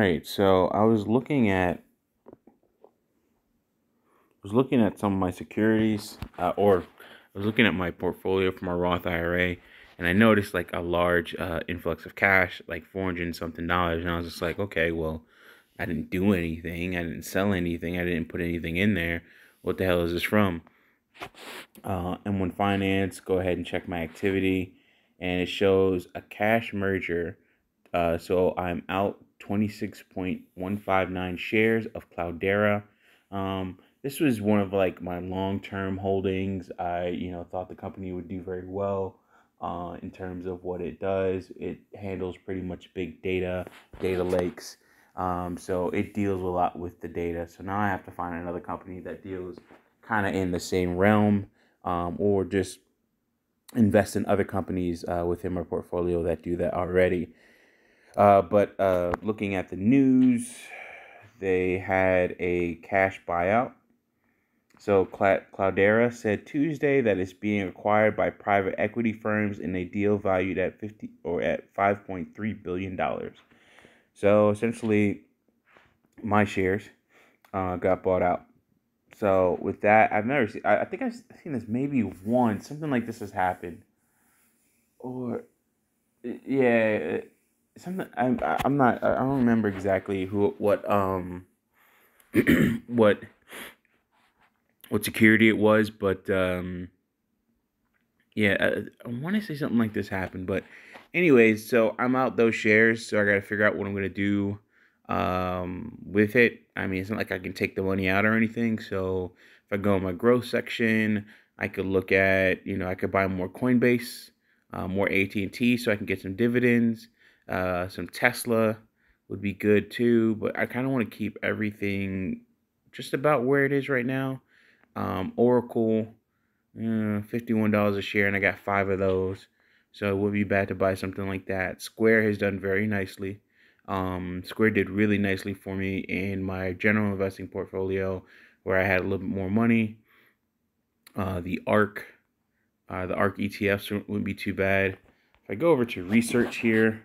right, so I was looking at some of my securities, or I was looking at my portfolio for my Roth IRA, and I noticed like a large influx of cash, like 400 and something dollars, and I was just like, okay, well, I didn't do anything, I didn't sell anything, I didn't put anything in there. What the hell is this from? M1 Finance, go ahead and check my activity, and it shows a cash merger. So I'm out 26.159 shares of CLDR. This was one of like my long-term holdings. I, thought the company would do very well in terms of what it does. It handles pretty much big data lakes. So it deals a lot with the data. So now I have to find another company that deals kind of in the same realm, or just invest in other companies within my portfolio that do that already. But looking at the news, they had a cash buyout. So Cloudera said Tuesday that it's being acquired by private equity firms in a deal valued at $5.3 billion. So essentially, my shares got bought out. So with that, I've never seen. I think I've seen this maybe once. Something like this has happened, or yeah, something. I'm not. I don't remember exactly what what security it was, but yeah, I want to say something like this happened. But anyways, so I'm out those shares, so I got to figure out what I'm gonna do with it. I mean, it's not like I can take the money out or anything. So if I go in my growth section, I could look at, I could buy more Coinbase, more AT&T, so I can get some dividends. Some Tesla would be good too, but I kind of want to keep everything just about where it is right now. Oracle, $51 a share, and I got 5 of those, so it would be bad to buy something like that. Square has done very nicely. Square did really nicely for me in my general investing portfolio, where I had a little bit more money. The ARK ETFs wouldn't be too bad. If I go over to research here,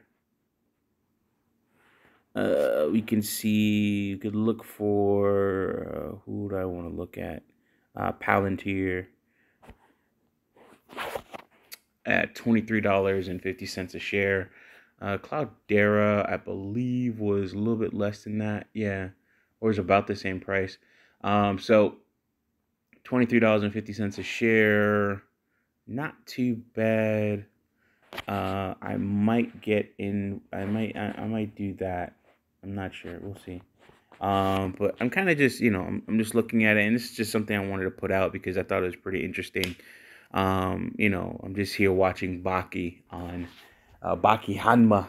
we can see, you could look for, who do I want to look at? Palantir at $23.50 a share. Cloudera, I believe, was a little bit less than that. Yeah, or is about the same price. So $23.50 a share, not too bad. I might get in. I might do that. I'm not sure. We'll see. But I'm kind of just, I'm just looking at it, and this is just something I wanted to put out because I thought it was pretty interesting. I'm just here watching Baki Hanma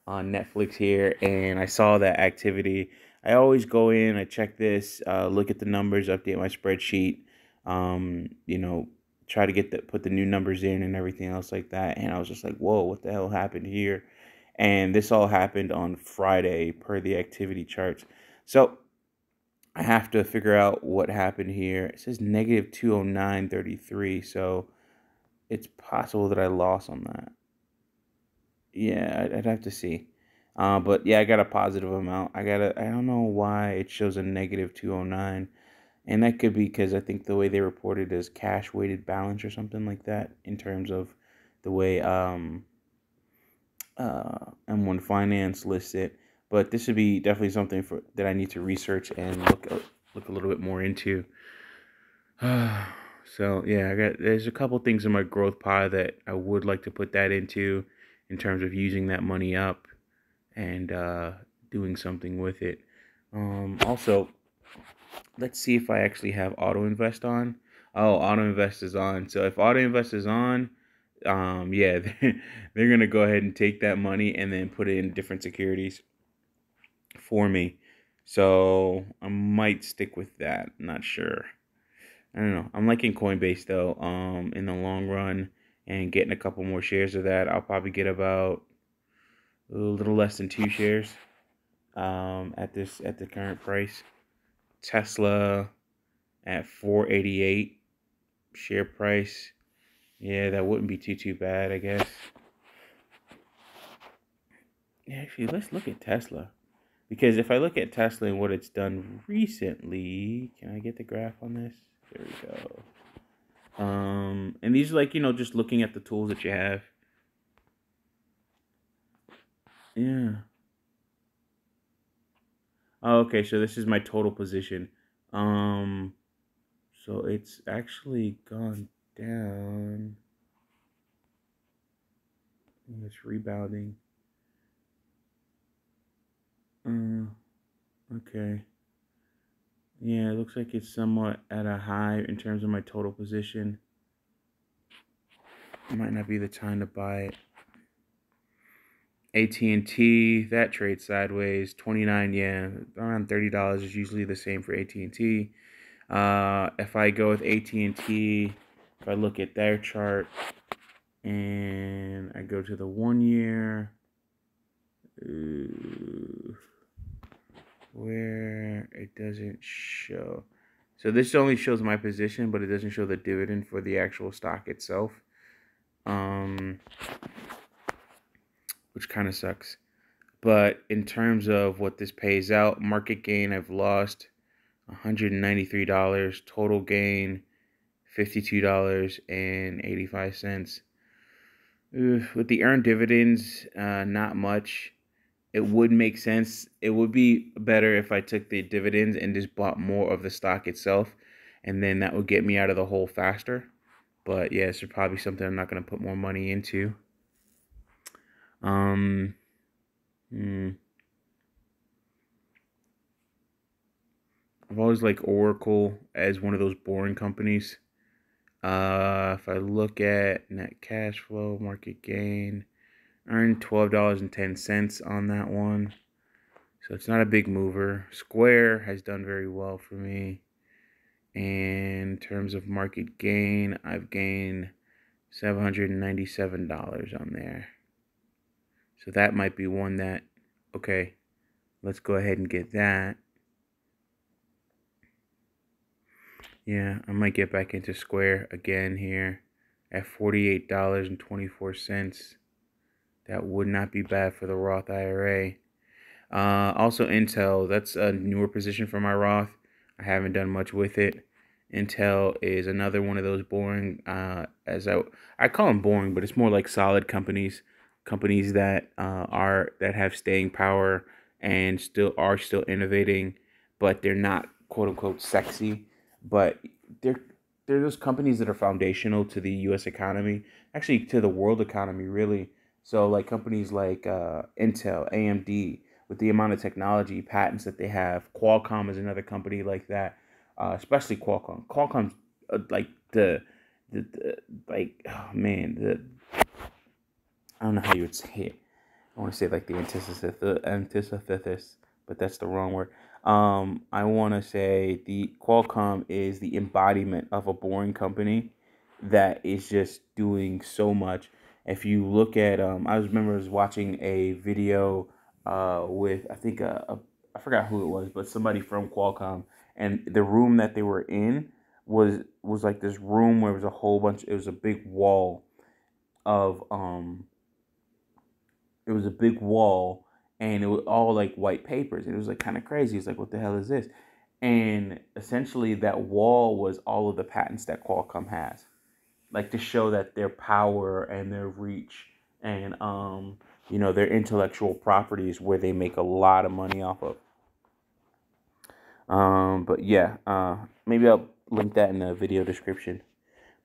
on Netflix here, and I saw that activity. I always go in, I check this, look at the numbers, update my spreadsheet, try to put the new numbers in and everything else like that. And I was just like, whoa, what the hell happened here? And this all happened on Friday per the activity charts. So I have to figure out what happened here. It says negative 209.33, so it's possible that I lost on that. Yeah, I'd have to see. But yeah, I got a positive amount. I don't know why it shows a negative 209. And that could be because I think the way they reported is cash weighted balance or something like that, in terms of the way M1 Finance lists it. But this would be definitely something that I need to research and look a little bit more into. So yeah, there's a couple things in my growth pie that I would like to put that into, in terms of using that money up and doing something with it. Also, let's see if I actually have Auto Invest on. Oh, Auto Invest is on. So if Auto Invest is on, yeah, they're gonna go ahead and take that money and then put it in different securities for me. So I might stick with that. Not sure. I don't know. I'm liking Coinbase though. In the long run, and getting a couple more shares of that, I'll probably get about a little less than 2 shares. At the current price. Tesla at 488 share price. Yeah, that wouldn't be too bad, I guess. Yeah, actually, let's look at Tesla. Because if I look at Tesla and what it's done recently, can I get the graph on this? There we go. And these are like, just looking at the tools that you have. Yeah. Oh, okay, so this is my total position. Um, so it's actually gone down. It's rebounding. Okay. Yeah, it looks like it's somewhat at a high in terms of my total position. It might not be the time to buy it. AT&T, that trades sideways. 29, yeah, around $30 is usually the same for AT&T. If I go with AT&T, if I look at their chart and I go to the 1 year, where it doesn't show. So this only shows my position, but it doesn't show the dividend for the actual stock itself, which kind of sucks. But in terms of what this pays out, market gain, I've lost $193. Total gain, $52.85. With the earned dividends, not much. It would make sense. It would be better if I took the dividends and just bought more of the stock itself, and then that would get me out of the hole faster. But yeah, it's probably something I'm not going to put more money into. Hmm. I've always liked Oracle as one of those boring companies. If I look at net cash flow, market gain, earned $12.10 on that one. So it's not a big mover. Square has done very well for me. And in terms of market gain, I've gained $797 on there. So that might be one that, okay, let's go ahead and get that. Yeah, I might get back into Square again here at $48.24. That would not be bad for the Roth IRA. Also, Intel, that's a newer position for my Roth. I haven't done much with it. Intel is another one of those boring, I call them boring, but it's more like solid companies, companies that that have staying power and still innovating, but they're not quote unquote sexy, but they're they're those companies that are foundational to the U.S. economy, actually to the world economy, really. So like companies like Intel, AMD, with the amount of technology patents that they have. Qualcomm is another company like that, especially Qualcomm. Qualcomm's like the like, oh man, the I don't know how you would say it. I want to say like the antithesis, but that's the wrong word. I want to say the Qualcomm is the embodiment of a boring company that is just doing so much. If you look at, I was watching a video with I think I forgot who it was, but somebody from Qualcomm, and the room that they were in was like this room where it was a whole bunch. It was a big wall of it was a big wall, and it was all like white papers, and it was like kind of crazy. It's like, what the hell is this? And essentially that wall was all of the patents that Qualcomm has, like to show that their power and their reach and their intellectual properties, where they make a lot of money off of. But yeah, maybe I'll link that in the video description.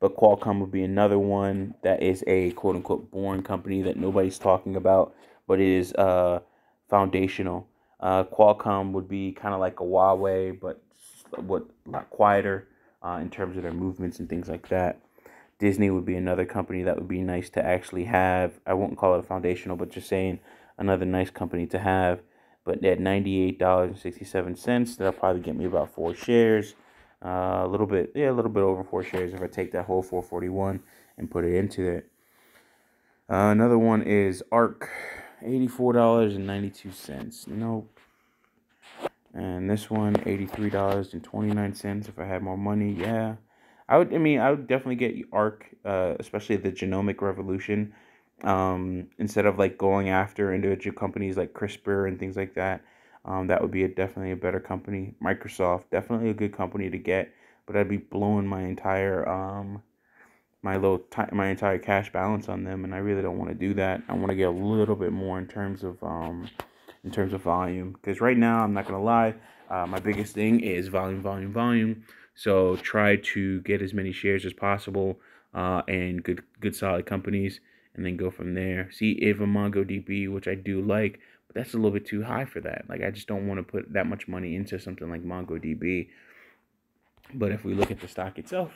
But Qualcomm would be another one that is a quote unquote boring company that nobody's talking about, but it is foundational. Qualcomm would be kind of like a Huawei, but a lot quieter in terms of their movements and things like that. Disney would be another company that would be nice to actually have. I won't call it a foundational, but just saying another nice company to have. But at $98.67, that'll probably get me about 4 shares. A little bit over 4 shares if I take that whole 441 and put it into it. Another one is ARC, $84.92. Nope. And this one, $83.29 if I had more money. Yeah. I would definitely get ARC, especially the genomic revolution. Instead of like going after individual companies like CRISPR and things like that. That would be definitely a better company. Microsoft, definitely a good company to get, but I'd be blowing my entire my entire cash balance on them, and I really don't want to do that. I want to get a little bit more in terms of volume, because right now, I'm not gonna lie, my biggest thing is volume, volume, volume. So try to get as many shares as possible, and good solid companies, and then go from there. See if a MongoDB, which I do like, but that's a little bit too high for that. Like, I just don't want to put that much money into something like MongoDB. But if we look at the stock itself,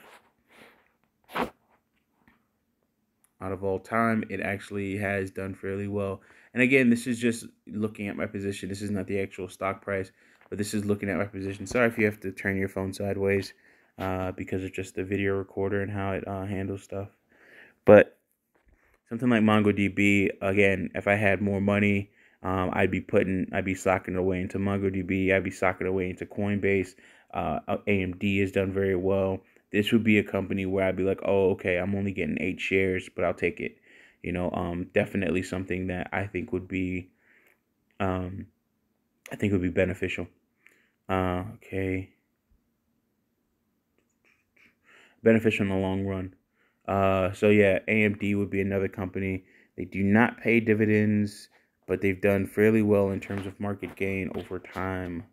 out of all time, it actually has done fairly well. And again, this is just looking at my position. This is not the actual stock price, but this is looking at my position. Sorry if you have to turn your phone sideways, because of just the video recorder and how it handles stuff. But something like MongoDB, again, if I had more money, I'd be socking it away into MongoDB. I'd be socking it away into Coinbase. AMD has done very well. This would be a company where I'd be like, oh, okay, I'm only getting 8 shares, but I'll take it. Definitely something that I think would be beneficial. Okay, beneficial in the long run. So yeah, AMD would be another company. They do not pay dividends, but they've done fairly well in terms of market gain over time.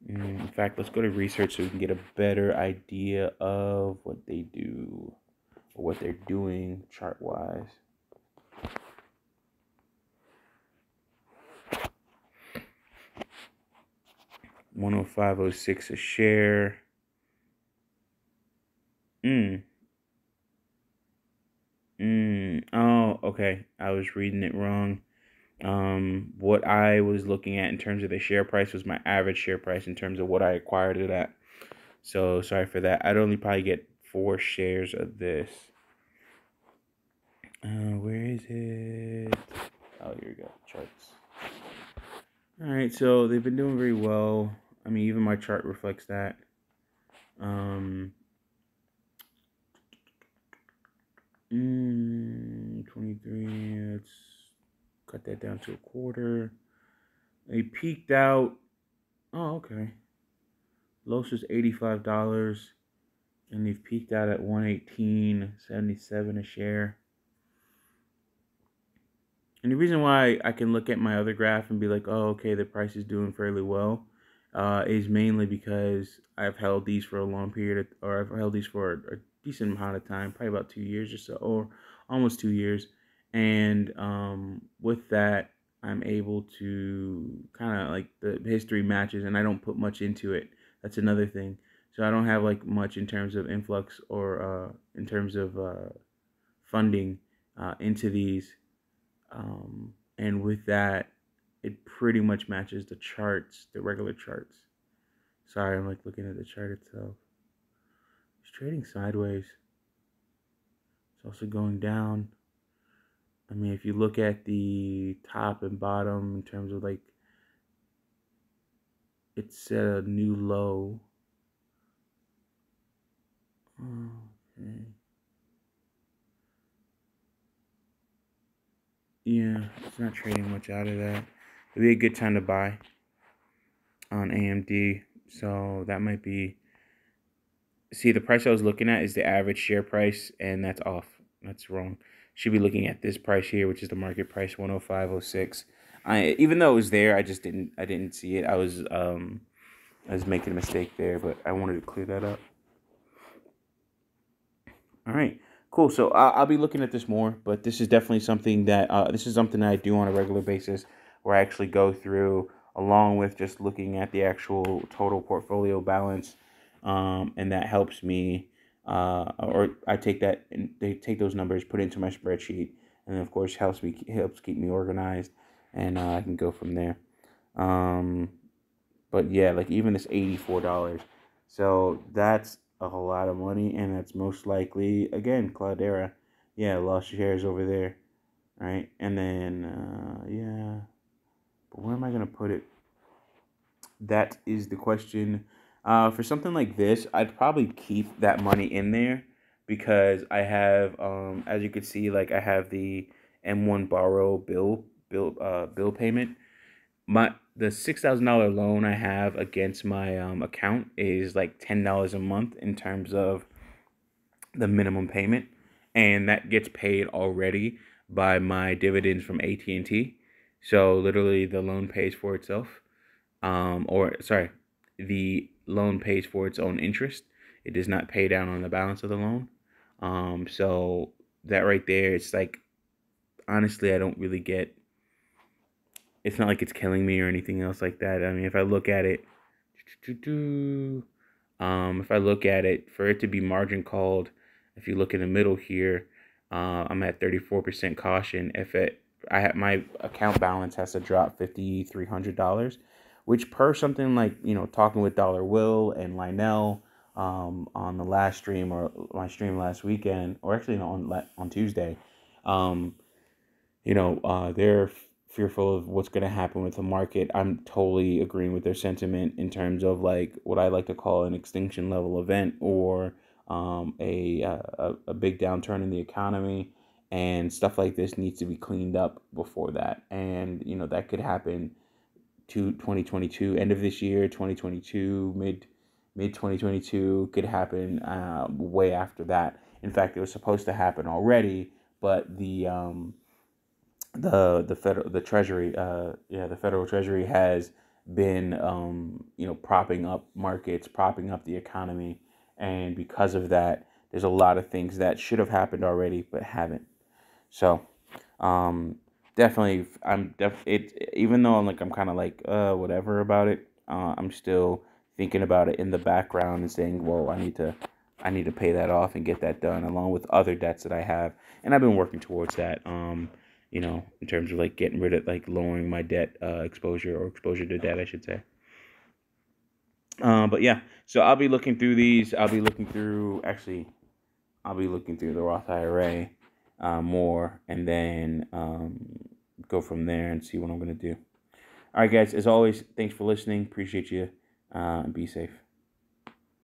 In fact, let's go to research so we can get a better idea of what they do or what they're doing chart-wise. 105.06 a share. Oh, okay. I was reading it wrong. What I was looking at in terms of the share price was my average share price in terms of what I acquired it at. So sorry for that. I'd only probably get 4 shares of this. Where is it? Oh, here we go. Charts. All right, so they've been doing very well. I mean, even my chart reflects that. 23. Let's cut that down to a quarter. They peaked out. Oh, okay. Lowest was $85, and they've peaked out at 118.77 a share. And the reason why I can look at my other graph and be like, oh, okay, the price is doing fairly well, is mainly because I've held these for a long period, or I've held these for a decent amount of time, probably about 2 years or so, or almost 2 years. And with that, I'm able to kind of like the history matches, and I don't put much into it. That's another thing. So I don't have like much in terms of influx or in terms of funding into these. And with that, it pretty much matches the charts, the regular charts. Sorry, I'm like looking at the chart itself. It's trading sideways. It's also going down. I mean, if you look at the top and bottom in terms of like, it's set a new low. Okay. Yeah, it's not trading much out of that. It'd be a good time to buy on AMD. So that might be. See, the price I was looking at is the average share price, and that's off. That's wrong. Should be looking at this price here, which is the market price, 105.06. Even though it was there, I didn't see it. I was making a mistake there, but I wanted to clear that up. All right, cool. So I'll be looking at this more, but this is definitely something that I do on a regular basis, where I actually go through along with just looking at the actual total portfolio balance, and that helps me. Or I take that and they take those numbers, put it into my spreadsheet, and of course helps keep me organized, and I can go from there. But yeah, like even this $84, so that's a whole lot of money, and that's most likely again CLDR. Yeah, lost shares over there, right? And then yeah, but where am I gonna put it? That is the question. For something like this, I'd probably keep that money in there, because I have, as you can see, like I have the M1 borrow bill payment. the $6,000 loan I have against my account is like $10 a month in terms of the minimum payment, and that gets paid already by my dividends from AT&T. So literally, the loan pays for itself. Or sorry, the loan pays for its own interest. It does not pay down on the balance of the loan. So that right there, it's like, honestly, I don't really get. It's not like it's killing me or anything else like that. I mean, if I look at it, if I look at it, for it to be margin called, if you look in the middle here, I'm at 34% caution. If it, I have my account balance has to drop $5,300, which per something like, talking with Dollar Will and Lionel, on the last stream, or my stream last weekend, or actually no, on Tuesday, um, they're fearful of what's going to happen with the market. I'm totally agreeing with their sentiment in terms of like what I like to call an extinction level event, or a big downturn in the economy, and stuff like this needs to be cleaned up before that. And that could happen to 2022, end of this year, 2022, mid 2022, could happen way after that. In fact, it was supposed to happen already, but the Treasury, the Federal Treasury has been propping up markets, propping up the economy, and because of that, there's a lot of things that should have happened already but haven't. So, definitely, even though I'm kind of like whatever about it, I'm still thinking about it in the background and saying, well, I need to pay that off and get that done, along with other debts that I have, and I've been working towards that. In terms of like getting rid of, like, lowering my debt exposure, or exposure to debt, I should say. But yeah, so I'll be looking through these. I'll be looking through the Roth IRA more, and then go from there and see what I'm gonna do. All right, guys. As always, thanks for listening. Appreciate you. And be safe.